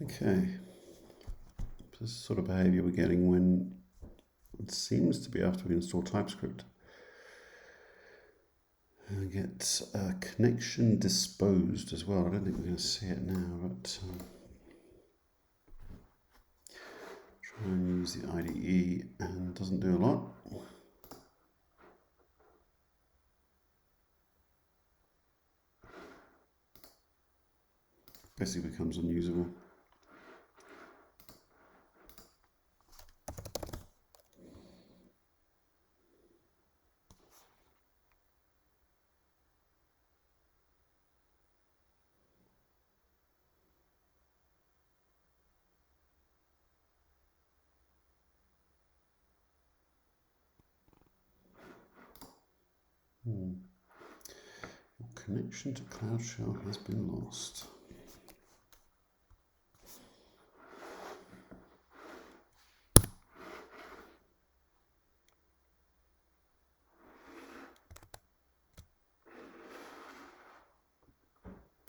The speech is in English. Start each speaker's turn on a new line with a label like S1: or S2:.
S1: Okay, this is the sort of behavior we're getting when it seems to be after we install TypeScript. I get a connection disposed as well. I don't think we're going to see it now, but try and use the IDE and it doesn't do a lot. Basically becomes unusable. Your connection to Cloud Shell has been lost.